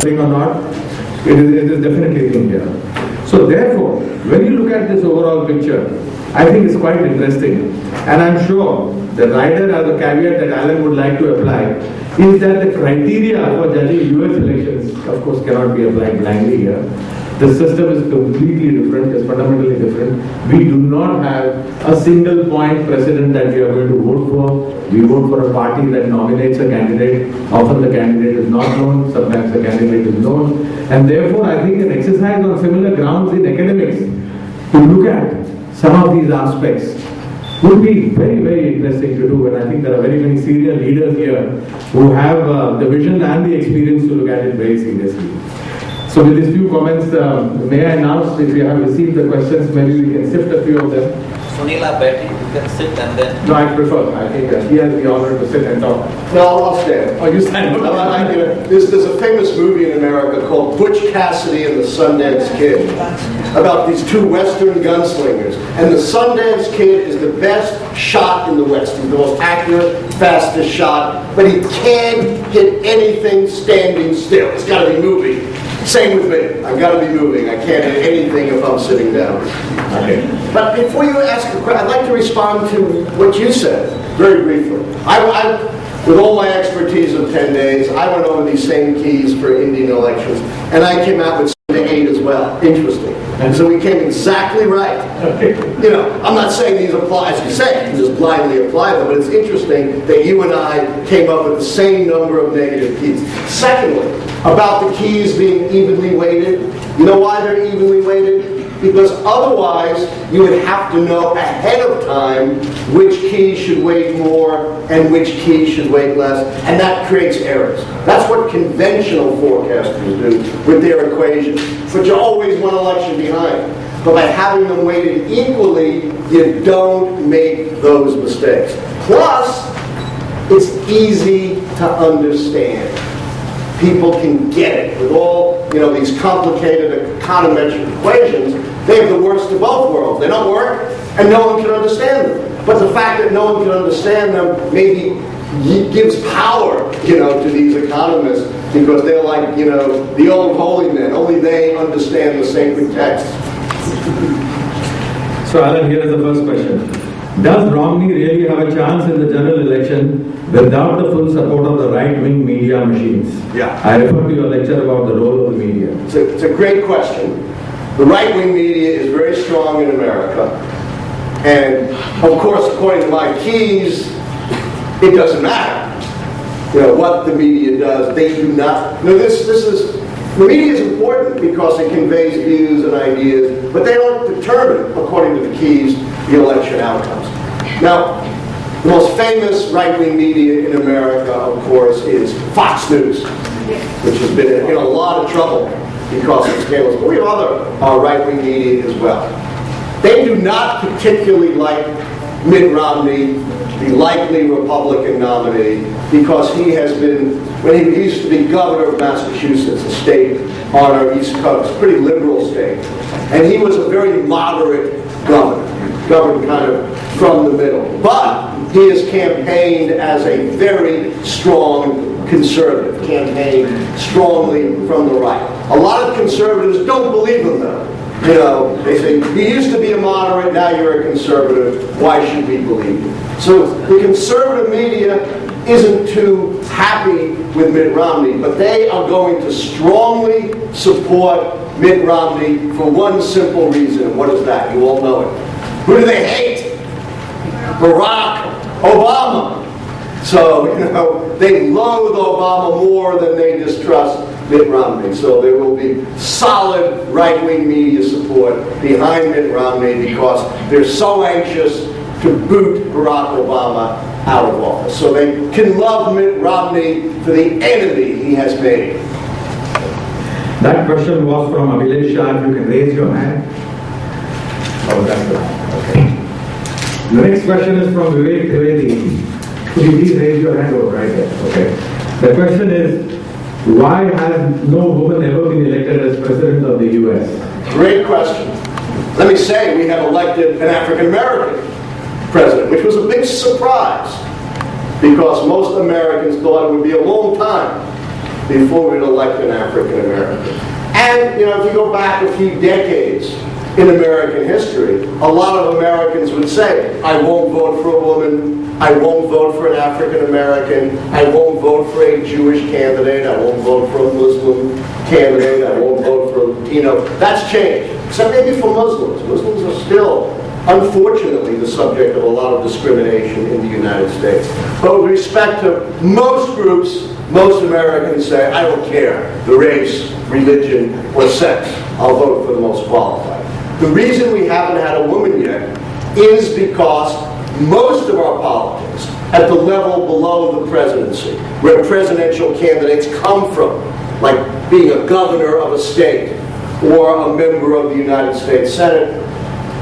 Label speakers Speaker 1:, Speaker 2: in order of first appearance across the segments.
Speaker 1: thing or not, it is definitely in here. So therefore, when you look at this overall picture, I think it's quite interesting. And I'm sure the rider as a caveat that Alan would like to apply is that the criteria for judging US elections, of course, cannot be applied blindly here. The system is completely different, is fundamentally different. We do not have a single point precedent that we are going to vote for. We vote for a party that nominates a candidate. Often the candidate is not known, sometimes the candidate is known. And therefore, I think an exercise on similar grounds in academics to look at some of these aspects would be very, very interesting to do. And I think there are very many senior leaders here who have the vision and the experience to look at it very seriously. So with these few comments, may I announce if you have received the questions, maybe we can sift a few of them.
Speaker 2: Sunila Betty, you can sit and then...
Speaker 1: No, I prefer. I think he has the honor to sit and talk.
Speaker 3: No, I'll stand.
Speaker 1: Oh, you stand.
Speaker 3: There's a famous movie in America called Butch Cassidy and the Sundance Kid about these two Western gunslingers. And the Sundance Kid is the best shot in the West. He's the most accurate, fastest shot, but he can't hit anything standing still. It's got to be moving. Same with me. I've got to be moving. I can't hit anything if I'm sitting down. Okay. But before you ask a question, I'd like to respond to what you said, very briefly. With all my expertise of 10 days, I went over these same keys for Indian elections, and I came out with 8 as well. Interesting. And so we came exactly right.
Speaker 1: Okay.
Speaker 3: You know, I'm not saying these apply, as you say, you just blindly apply them, but it's interesting that you and I came up with the same number of negative keys. Secondly, about the keys being evenly weighted, you know why they're evenly weighted? Because otherwise, you would have to know ahead of time which key should weight more and which key should weight less, and that creates errors. That's what conventional forecasters do with their equations, but you're always one election behind. But by having them weighted equally, you don't make those mistakes. Plus, it's easy to understand. People can get it. With all, these complicated econometric equations, they have the worst of both worlds. They don't work, and no one can understand them. But the fact that no one can understand them maybe gives power, to these economists, because they're like, the old holy men. Only they understand the sacred texts.
Speaker 1: So Alan, here is the first question. Does Romney really have a chance in the general election without the full support of the right-wing media machines?
Speaker 3: Yeah.
Speaker 1: I refer to your lecture about the role of the media.
Speaker 3: It's a great question. The right-wing media is very strong in America. And, of course, according to my keys, it doesn't matter. What the media does. They do not. The media is important because it conveys views and ideas, but they don't determine, according to the keys, the election outcomes. Now, the most famous right-wing media in America, of course, is Fox News, which has been in a lot of trouble because of scandals. But we have other right-wing media as well. They do not particularly like Mitt Romney, the likely Republican nominee, because he has been, when he used to be governor of Massachusetts, a state on our East Coast, pretty liberal state, and he was a very moderate governor, governed kind of from the middle. But he has campaigned as a very strong conservative, campaigned strongly from the right. A lot of conservatives don't believe him, though. They say, you used to be a moderate, now you're a conservative, why should we believe you? So the conservative media isn't too happy with Mitt Romney, but they are going to strongly support Mitt Romney for one simple reason. What is that? You all know it. Who do they hate? Barack Obama. So, they loathe Obama more than they distrust Mitt Romney. So there will be solid right-wing media support behind Mitt Romney because they're so anxious to boot Barack Obama out of office. So they can love Mitt Romney for the enemy he has made.
Speaker 1: That question was from Abhilesh Shah. If you can raise your hand. Oh, that's good. Okay. The next question is from Vivek Trivedi. Could you please raise your hand over right there? Okay. The question is, why has no woman ever been elected as president of the U.S.?
Speaker 3: Great question. Let me say, we have elected an African-American president, which was a big surprise because most Americans thought it would be a long time before we'd elect an African American. And, if you go back a few decades in American history, a lot of Americans would say, I won't vote for a woman, I won't vote for an African American, I won't vote for a Jewish candidate, I won't vote for a Muslim candidate, I won't vote for a Latino. That's changed, except maybe for Muslims. Muslims are still, unfortunately, the subject of a lot of discrimination in the United States. But with respect to most groups, most Americans say, I don't care, the race, religion, or sex, I'll vote for the most qualified. The reason we haven't had a woman yet is because most of our politics, at the level below the presidency, where presidential candidates come from, like being a governor of a state or a member of the United States Senate,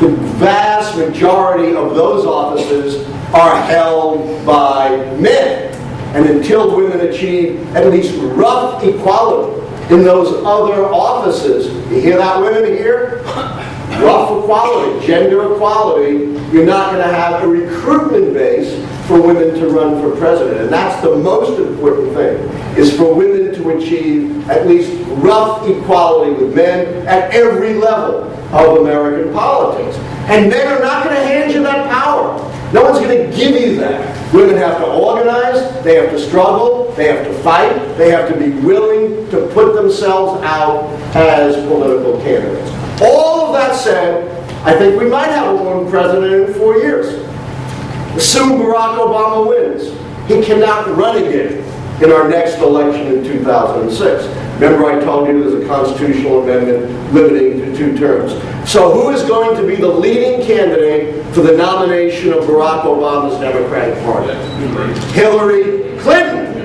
Speaker 3: the vast majority of those offices are held by men. And until women achieve at least rough equality in those other offices, you hear that, women here? Rough equality, gender equality, you're not going to have a recruitment base for women to run for president. And that's the most important thing, is for women to achieve at least rough equality with men at every level of American politics. And men are not going to hand you that power. No one's going to give you that. Women have to organize, they have to struggle, they have to fight, they have to be willing to put themselves out as political candidates. All of that said, I think we might have a woman president in 4 years. Assume Barack Obama wins. He cannot run again in our next election in 2006. Remember, I told you there's a constitutional amendment limiting to 2 terms. So who is going to be the leading candidate for the nomination of Barack Obama's Democratic Party? Hillary Clinton.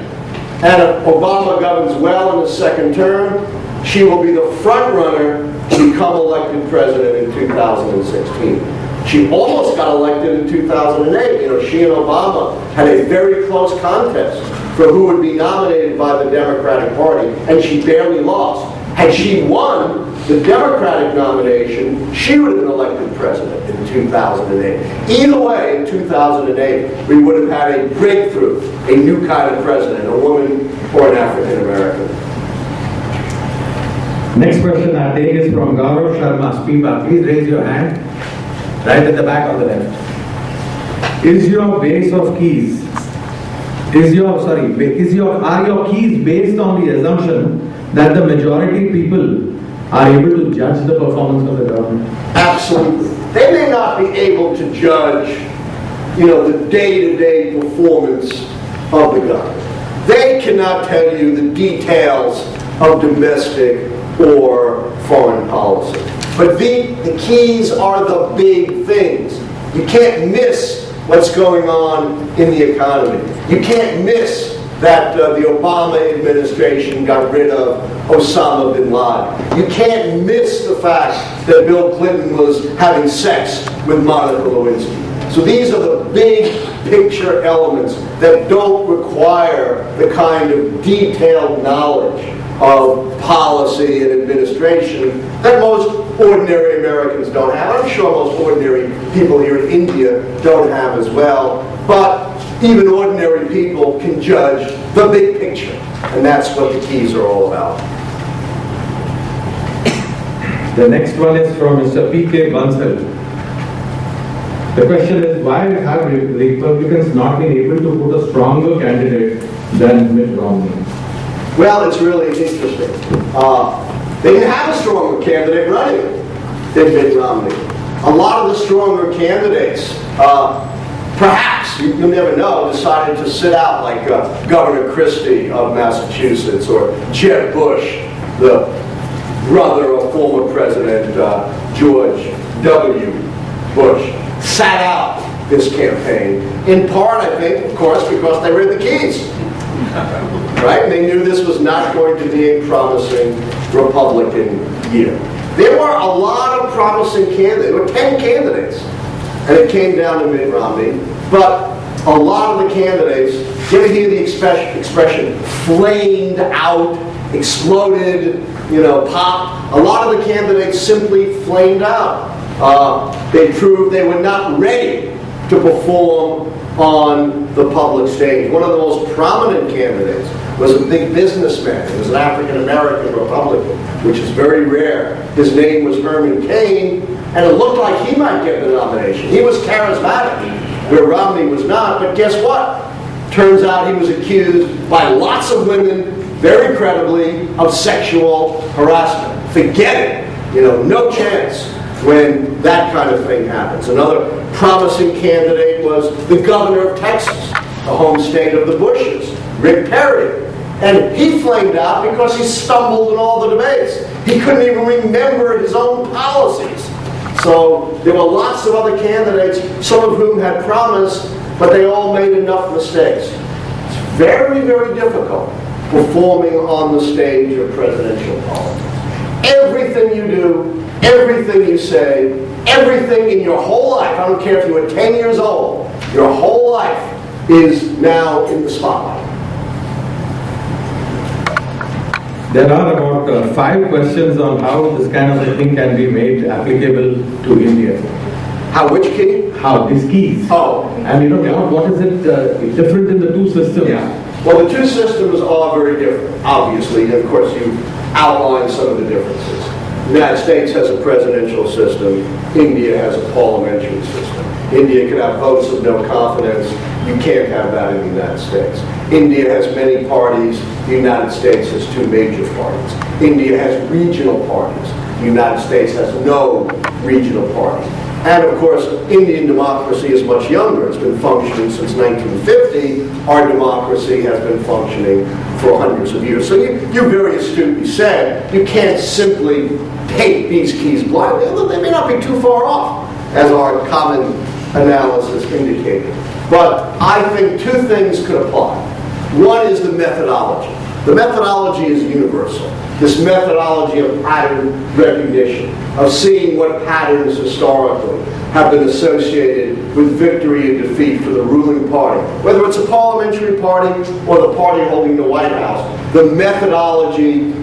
Speaker 3: And if Obama governs well in his second term, she will be the front runner to become elected president in 2016. She almost got elected in 2008. She and Obama had a very close contest for who would be nominated by the Democratic Party, and she barely lost. Had she won the Democratic nomination, she would have been elected president in 2008. Either way, in 2008, we would have had a breakthrough, a new kind of president, a woman or an African American.
Speaker 1: Next question I take is from Gaurav Sharma, Spiva. Please raise your hand. Right at the back on the left. Is your base of keys, are your keys based on the assumption that the majority people are able to judge the performance of the government?
Speaker 3: Absolutely. They may not be able to judge, the day-to-day performance of the government. They cannot tell you the details of domestic or foreign policy. But the keys are the big things. You can't miss what's going on in the economy. You can't miss that the Obama administration got rid of Osama bin Laden. You can't miss the fact that Bill Clinton was having sex with Monica Lewinsky. So these are the big picture elements that don't require the kind of detailed knowledge of policy and administration that most ordinary Americans don't have. I'm sure most ordinary people here in India don't have as well. But even ordinary people can judge the big picture. And that's what the keys are all about.
Speaker 1: The next one is from Mr. P.K. Bansal. The question is, why have Republicans not been able to put a stronger candidate than Mitt Romney?
Speaker 3: Well, it's really interesting. They didn't have a stronger candidate running than Mitt Romney. A lot of the stronger candidates, perhaps, you never know, decided to sit out, like Governor Christie of Massachusetts or Jeb Bush, the brother of former President George W. Bush, sat out this campaign. In part, I think, of course, because they read the keys. Right? And they knew this was not going to be a promising Republican year. There were a lot of promising candidates. There were 10 candidates. And it came down to Mitt Romney. But a lot of the candidates, you ever hear the expression flamed out, exploded, popped? A lot of the candidates simply flamed out. They proved they were not ready to perform on the public stage. One of the most prominent candidates was a big businessman. He was an African-American Republican, which is very rare. His name was Herman Cain, and it looked like he might get the nomination. He was charismatic, where Romney was not, but guess what? Turns out he was accused by lots of women, very credibly, of sexual harassment. Forget it. No chance when that kind of thing happens. Another promising candidate was the governor of Texas, the home state of the Bushes, Rick Perry. And he flamed out because he stumbled in all the debates. He couldn't even remember his own policies. So there were lots of other candidates, some of whom had promised, but they all made enough mistakes. It's very, very difficult performing on the stage of presidential politics. Everything you do, everything you say, everything in your whole life, I don't care if you were 10 years old, your whole life is now in the spotlight.
Speaker 1: There are about 5 questions on how this kind of a thing can be made applicable to India.
Speaker 3: How, which key?
Speaker 1: How, these keys.
Speaker 3: Oh.
Speaker 1: And what is it different in the two systems?
Speaker 3: Yeah. Well, the two systems are very different, obviously. And of course, you outline some of the differences. The United States has a presidential system. India has a parliamentary system. India can have votes of no confidence. You can't have that in the United States. India has many parties. The United States has 2 major parties. India has regional parties. The United States has no regional party. And of course, Indian democracy is much younger. It's been functioning since 1950. Our democracy has been functioning for hundreds of years. So you very astutely said, you can't simply take these keys blindly. They may not be too far off, as our common analysis indicated. But I think 2 things could apply. One is the methodology. The methodology is universal. This methodology of pattern recognition, of seeing what patterns historically have been associated with victory and defeat for the ruling party. Whether it's a parliamentary party or the party holding the White House, the methodology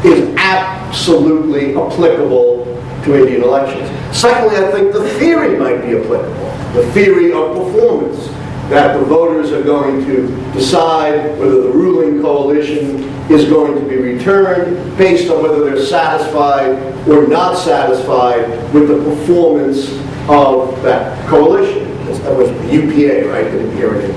Speaker 3: is absolutely applicable to Indian elections. Secondly, I think the theory might be applicable. The theory of performance, that the voters are going to decide whether the ruling coalition is going to be returned based on whether they're satisfied or not satisfied with the performance of that coalition. That was the UPA, right? The Imperial.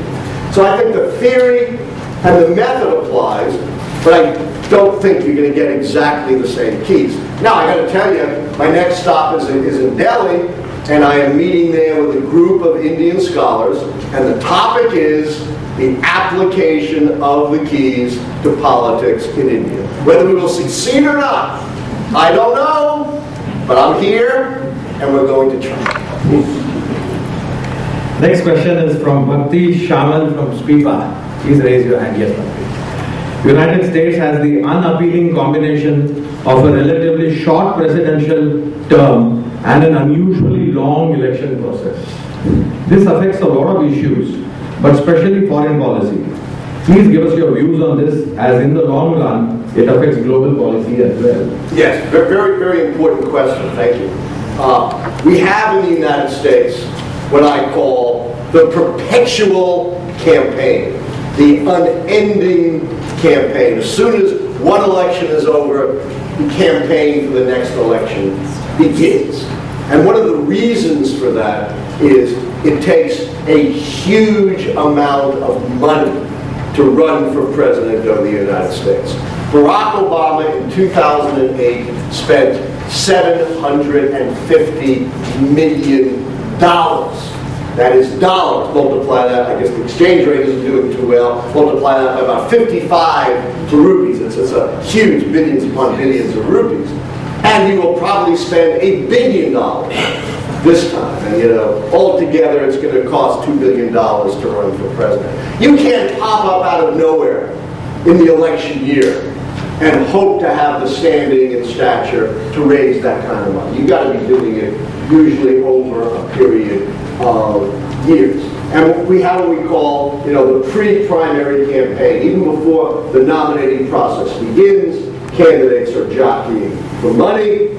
Speaker 3: So I think the theory and the method applies, but I don't think you're going to get exactly the same keys. Now, I got to tell you, my next stop is in Delhi, and I am meeting there with a group of Indian scholars, and the topic is the application of the keys to politics in India. Whether we will succeed or not, I don't know, but I'm here, and we're going to try.
Speaker 1: Next question is from Bhakti Shamal from Spipa. Please raise your hand. Yes, Bhakti. United States has the unappealing combination of a relatively short presidential term and an unusually long election process. This affects a lot of issues, but especially foreign policy. Please give us your views on this, as in the long run, it affects global policy as well.
Speaker 3: Yes, very, very important question. Thank you. We have in the United States what I call the perpetual campaign, the unending campaign. As soon as one election is over, the campaign for the next election begins. And one of the reasons for that is it takes a huge amount of money to run for president of the United States. Barack Obama in 2008 spent $750 million. That is dollars. Multiply that, I guess the exchange rate isn't doing too well, multiply that by about 55 to rupees. It's a huge, billions upon billions of rupees. And he will probably spend $1 billion this time. And altogether it's going to cost $2 billion to run for president. You can't pop up out of nowhere in the election year and hope to have the standing and stature to raise that kind of money. You've got to be doing it usually over a period of years. And we have what we call, the pre-primary campaign. Even before the nominating process begins, candidates are jockeying for money.